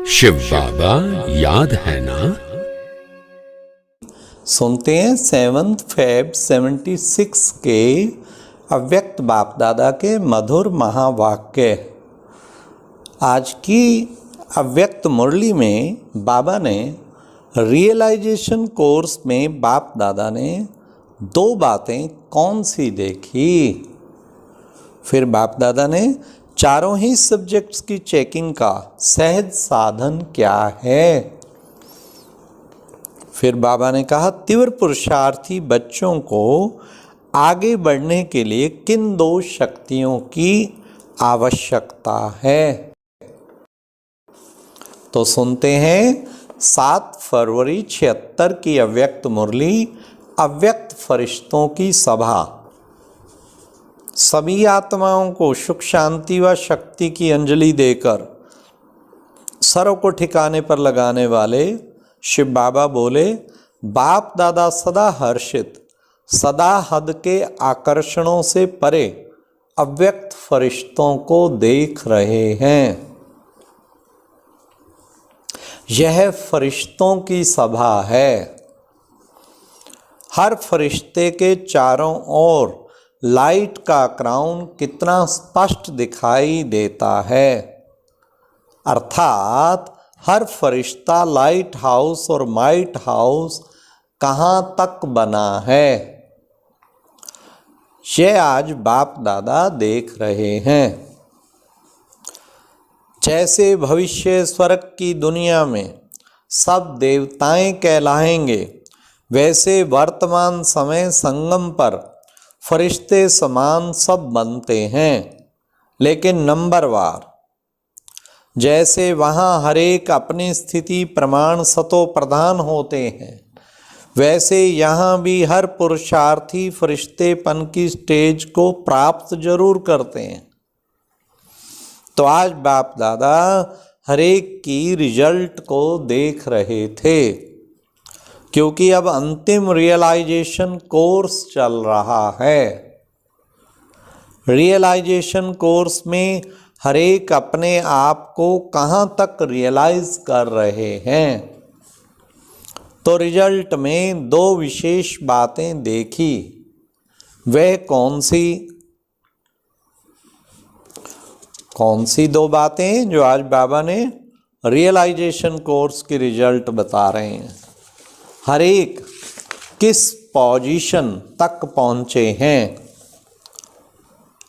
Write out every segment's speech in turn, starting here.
शिव बाबा याद है ना। सुनते हैं 7 फेब 76 के अव्यक्त बाप दादा के मधुर महावाक्य। आज की अव्यक्त मुरली में बाबा ने रियलाइजेशन कोर्स में बाप दादा ने 2 बातें कौन सी देखी। फिर बाप दादा ने चारों ही सब्जेक्ट्स की चेकिंग का सहज साधन क्या है। फिर बाबा ने कहा तीव्र पुरुषार्थी बच्चों को आगे बढ़ने के लिए किन 2 शक्तियों की आवश्यकता है। तो सुनते हैं 7 फरवरी 76 की अव्यक्त मुरली, अव्यक्त फरिश्तों की सभा। सभी आत्माओं को सुख शांति व शक्ति की अंजलि देकर सर्व को ठिकाने पर लगाने वाले शिव बाबा बोले, बाप दादा सदा हर्षित, सदा हद के आकर्षणों से परे अव्यक्त फरिश्तों को देख रहे हैं। यह फरिश्तों की सभा है। हर फरिश्ते के चारों ओर लाइट का क्राउन कितना स्पष्ट दिखाई देता है। अर्थात हर फरिश्ता लाइट हाउस और माइट हाउस कहाँ तक बना है, यह आज बाप दादा देख रहे हैं। जैसे भविष्य स्वर्ग की दुनिया में सब देवताएं कहलाएंगे, वैसे वर्तमान समय संगम पर फरिश्ते समान सब बनते हैं, लेकिन नंबरवार। जैसे वहाँ हरेक अपनी स्थिति प्रमाण सतो प्रधान होते हैं, वैसे यहाँ भी हर पुरुषार्थी फरिश्तेपन की स्टेज को प्राप्त जरूर करते हैं। तो आज बाप दादा हरेक की रिजल्ट को देख रहे थे, क्योंकि अब अंतिम रियलाइजेशन कोर्स चल रहा है। रियलाइजेशन कोर्स में हरेक अपने आप को कहाँ तक रियलाइज कर रहे हैं। तो रिजल्ट में 2 विशेष बातें देखी। वह कौन सी 2 बातें जो आज बाबा ने रियलाइजेशन कोर्स की रिजल्ट बता रहे हैं। हर एक किस पोजीशन तक पहुंचे हैं।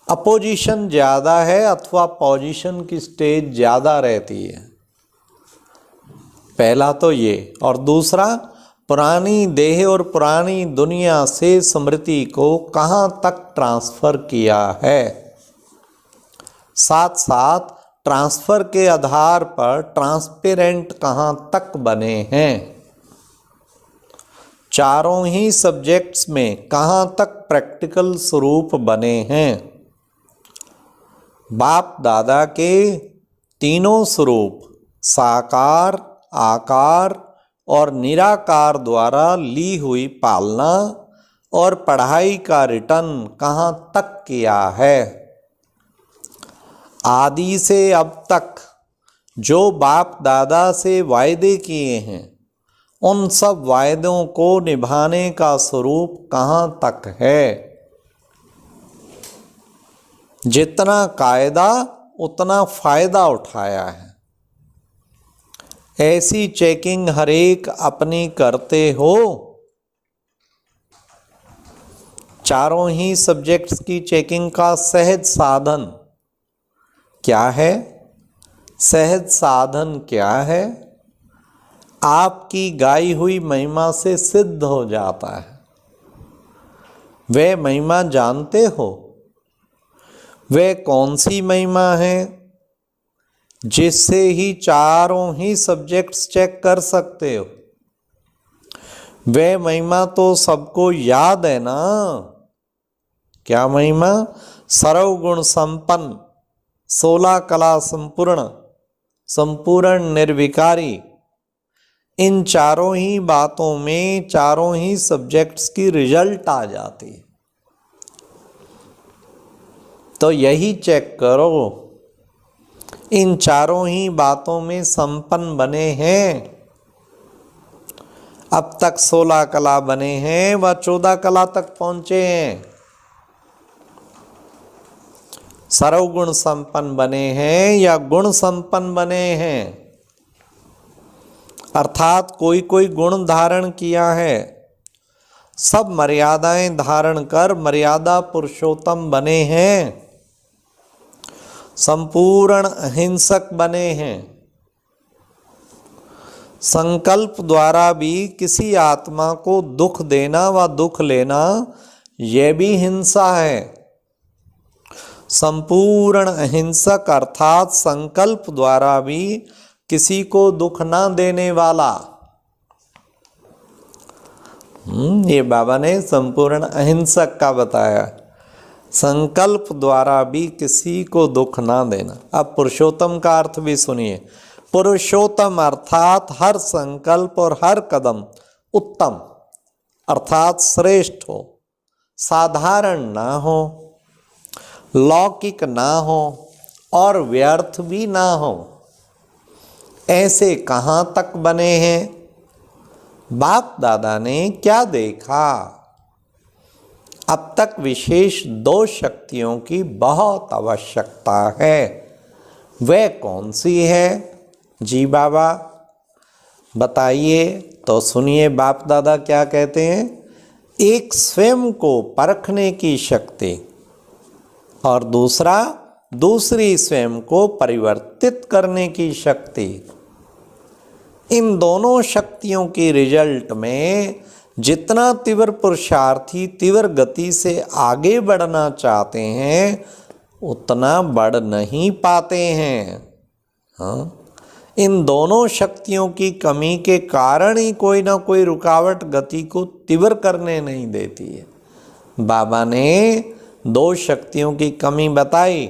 अपोजिशन ज़्यादा है अथवा पोजीशन की स्टेज ज़्यादा रहती है, पहला तो ये। और दूसरा, पुरानी देह और पुरानी दुनिया से स्मृति को कहाँ तक ट्रांसफ़र किया है। साथ साथ ट्रांसफ़र के आधार पर ट्रांसपेरेंट कहाँ तक बने हैं। चारों ही सब्जेक्ट्स में कहाँ तक प्रैक्टिकल स्वरूप बने हैं। बाप दादा के तीनों स्वरूप साकार, आकार और निराकार द्वारा ली हुई पालना और पढ़ाई का रिटर्न कहाँ तक किया है। आदि से अब तक जो बाप दादा से वायदे किए हैं, उन सब वायदों को निभाने का स्वरूप कहाँ तक है। जितना कायदा उतना फायदा उठाया है। ऐसी चेकिंग हरेक अपनी करते हो। चारों ही सब्जेक्ट्स की चेकिंग का सहज साधन क्या है। सहज साधन क्या है? आपकी गाई हुई महिमा से सिद्ध हो जाता है। वह महिमा जानते हो? वह कौन सी महिमा है जिससे ही चारों ही सब्जेक्ट्स चेक कर सकते हो? वह महिमा तो सबको याद है ना। क्या महिमा? सर्वगुण संपन्न, 16 कला संपूर्ण, संपूर्ण निर्विकारी। इन चारों ही बातों में चारों ही सब्जेक्ट्स की रिजल्ट आ जाती है। तो यही चेक करो इन चारों ही बातों में संपन्न बने हैं। अब तक 16 कला बने हैं, वह 14 कला तक पहुंचे हैं। सर्वगुण संपन्न बने हैं या गुण संपन्न बने हैं, अर्थात कोई कोई गुण धारण किया है। सब मर्यादाएं धारण कर मर्यादा पुरुषोत्तम बने हैं, संपूर्ण अहिंसक बने हैं। संकल्प द्वारा भी किसी आत्मा को दुख देना व दुख लेना, यह भी हिंसा है। संपूर्ण अहिंसक अर्थात संकल्प द्वारा भी किसी को दुख ना देने वाला। ये बाबा ने संपूर्ण अहिंसक का बताया, संकल्प द्वारा भी किसी को दुख ना देना। अब पुरुषोत्तम का अर्थ भी सुनिए। पुरुषोत्तम अर्थात हर संकल्प और हर कदम उत्तम अर्थात श्रेष्ठ हो, साधारण ना हो, लौकिक ना हो और व्यर्थ भी ना हो। ऐसे कहाँ तक बने हैं? बाप दादा ने क्या देखा? अब तक विशेष 2 शक्तियों की बहुत आवश्यकता है। वह कौन सी है जी बाबा? बताइए तो सुनिए बाप दादा क्या कहते हैं। एक स्वयं को परखने की शक्ति और दूसरी स्वयं को परिवर्तित करने की शक्ति। इन दोनों शक्तियों के रिजल्ट में जितना तीव्र पुरुषार्थी तीव्र गति से आगे बढ़ना चाहते हैं उतना बढ़ नहीं पाते हैं। हाँ, इन दोनों शक्तियों की कमी के कारण ही कोई ना कोई रुकावट गति को तीव्र करने नहीं देती है। बाबा ने 2 शक्तियों की कमी बताई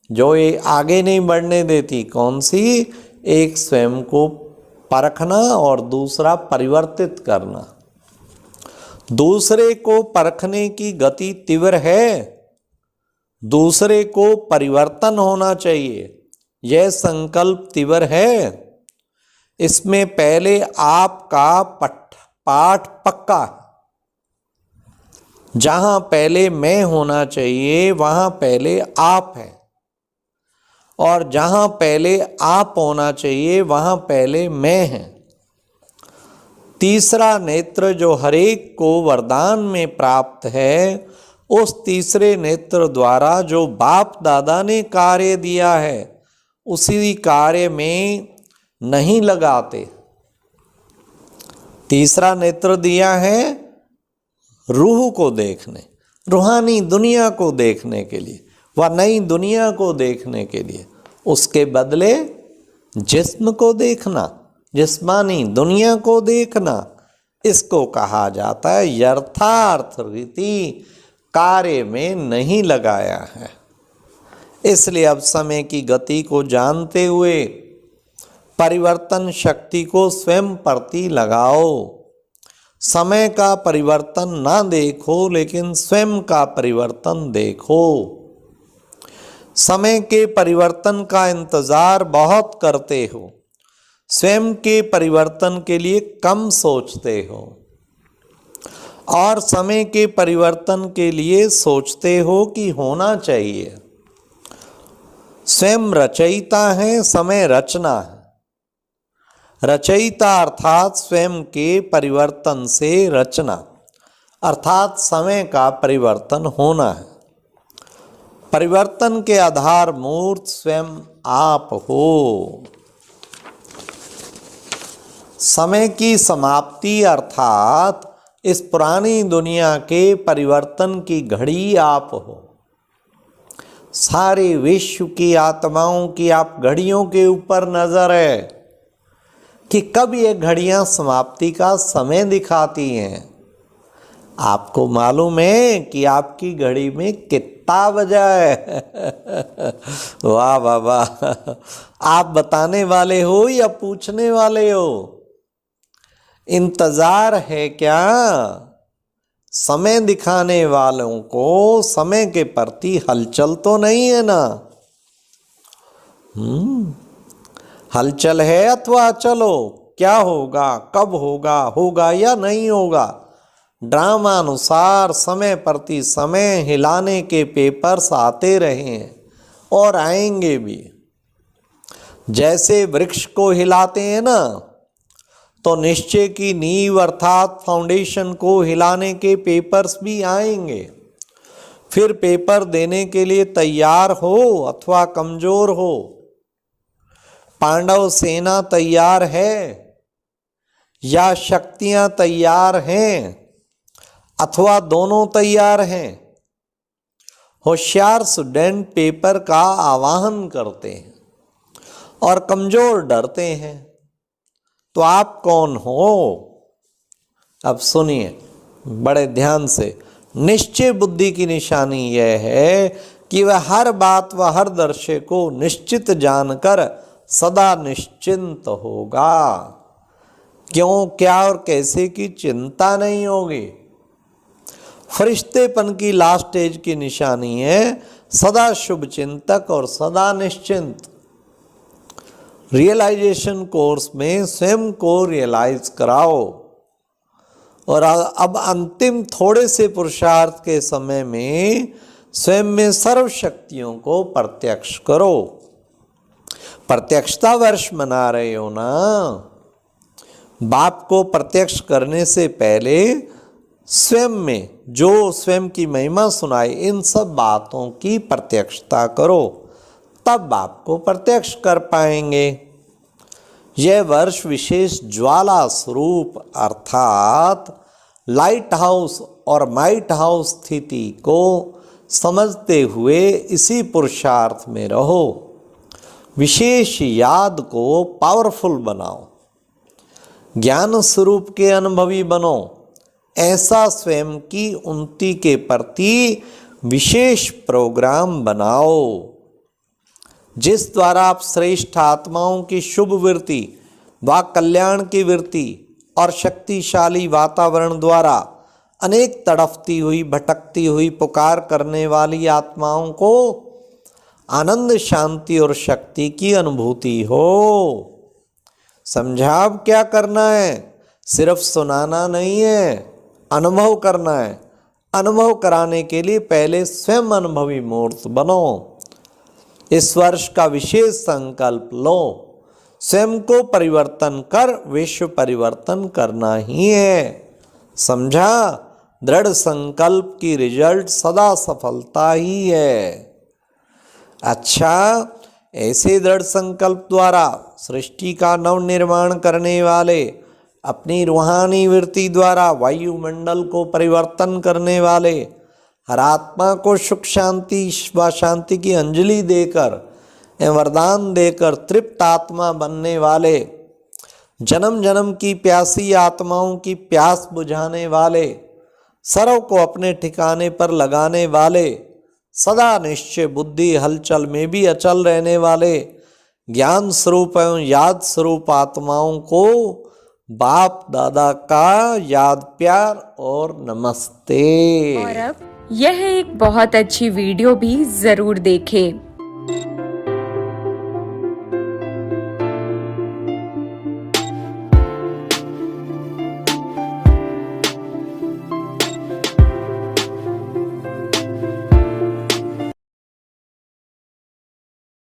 जो ये आगे नहीं बढ़ने देती। कौन सी? एक स्वयं को परखना और दूसरा परिवर्तित करना। दूसरे को परखने की गति तीव्र है, दूसरे को परिवर्तन होना चाहिए, यह संकल्प तीव्र है। इसमें पहले आपका पाठ पक्का है। जहां पहले मैं होना चाहिए वहां पहले आप है, और जहां पहले आप होना चाहिए वहां पहले मैं है। तीसरा नेत्र जो हरेक को वरदान में प्राप्त है, उस तीसरे नेत्र द्वारा जो बाप दादा ने कार्य दिया है उसी कार्य में नहीं लगाते। तीसरा नेत्र दिया है रूह को देखने, रूहानी दुनिया को देखने के लिए, वह नई दुनिया को देखने के लिए। उसके बदले जिस्म को देखना, जिस्मानी दुनिया को देखना, इसको कहा जाता है यथार्थ रीति कार्य में नहीं लगाया है। इसलिए अब समय की गति को जानते हुए परिवर्तन शक्ति को स्वयं प्रति लगाओ। समय का परिवर्तन ना देखो लेकिन स्वयं का परिवर्तन देखो। समय के परिवर्तन का इंतजार बहुत करते हो, स्वयं के परिवर्तन के लिए कम सोचते हो, और समय के परिवर्तन के लिए सोचते हो कि होना चाहिए। स्वयं रचयिता है, समय रचना है। रचयिता अर्थात स्वयं के परिवर्तन से रचना अर्थात समय का परिवर्तन होना है। परिवर्तन के आधार मूर्त स्वयं आप हो। समय की समाप्ति अर्थात इस पुरानी दुनिया के परिवर्तन की घड़ी आप हो। सारे विश्व की आत्माओं की आप घड़ियों के ऊपर नजर है कि कब ये घड़ियां समाप्ति का समय दिखाती हैं। आपको मालूम है कि आपकी घड़ी में कितना बजा है? वाह वाह वाह! आप बताने वाले हो या पूछने वाले हो? इंतजार है क्या? समय दिखाने वालों को समय के प्रति हलचल तो नहीं है ना? हलचल है अथवा अचल हो, क्या होगा, कब होगा, होगा या नहीं होगा, ड्रामा अनुसार समय प्रति समय हिलाने के पेपर्स आते रहे हैं और आएंगे भी। जैसे वृक्ष को हिलाते हैं ना, तो निश्चय की नींव अर्थात फाउंडेशन को हिलाने के पेपर्स भी आएंगे। फिर पेपर देने के लिए तैयार हो अथवा कमजोर हो, पांडव सेना तैयार है या शक्तियां तैयार हैं अथवा दोनों तैयार हैं, होशियार स्टूडेंट पेपर का आवाहन करते हैं और कमजोर डरते हैं। तो आप कौन हो? अब सुनिए बड़े ध्यान से। निश्चय बुद्धि की निशानी यह है कि वह हर बात व हर दृश्य को निश्चित जानकर सदा निश्चिंत होगा। क्यों, क्या और कैसे की चिंता नहीं होगी। फरिश्तेपन की लास्ट स्टेज की निशानी है सदा शुभ चिंतक और सदा निश्चिंत। रियलाइजेशन कोर्स में स्वयं को रियलाइज कराओ और अब अंतिम थोड़े से पुरुषार्थ के समय में स्वयं में सर्व शक्तियों को प्रत्यक्ष करो। प्रत्यक्षता वर्ष मना रहे हो ना, बाप को प्रत्यक्ष करने से पहले स्वयं में जो स्वयं की महिमा सुनाई, इन सब बातों की प्रत्यक्षता करो, तब बाप को प्रत्यक्ष कर पाएंगे। यह वर्ष विशेष ज्वाला स्वरूप अर्थात लाइट हाउस और माइट हाउस स्थिति को समझते हुए इसी पुरुषार्थ में रहो। विशेष याद को पावरफुल बनाओ, ज्ञान स्वरूप के अनुभवी बनो। ऐसा स्वयं की उन्नति के प्रति विशेष प्रोग्राम बनाओ जिस द्वारा आप श्रेष्ठ आत्माओं की शुभ वृत्ति व कल्याण की वृत्ति और शक्तिशाली वातावरण द्वारा अनेक तड़फती हुई भटकती हुई पुकार करने वाली आत्माओं को आनंद शांति और शक्ति की अनुभूति हो। समझा अब क्या करना है? सिर्फ सुनाना नहीं है, अनुभव करना है। अनुभव कराने के लिए पहले स्वयं अनुभवी मूर्त बनो। इस वर्ष का विशेष संकल्प लो, स्वयं को परिवर्तन कर विश्व परिवर्तन करना ही है। समझा? दृढ़ संकल्प की रिजल्ट सदा सफलता ही है। अच्छा, ऐसे दृढ़ संकल्प द्वारा सृष्टि का नव निर्माण करने वाले, अपनी रूहानी वृत्ति द्वारा वायुमंडल को परिवर्तन करने वाले, हर आत्मा को सुख शांति व शांति की अंजलि देकर एवं वरदान देकर तृप्त आत्मा बनने वाले, जन्म जन्म की प्यासी आत्माओं की प्यास बुझाने वाले, सर्व को अपने ठिकाने पर लगाने वाले, सदा निश्चय बुद्धि हलचल में भी अचल रहने वाले, ज्ञान स्वरूप एवं याद स्वरूप आत्माओं को बाप दादा का याद प्यार और नमस्ते। और अब यह एक बहुत अच्छी वीडियो भी जरूर देखें।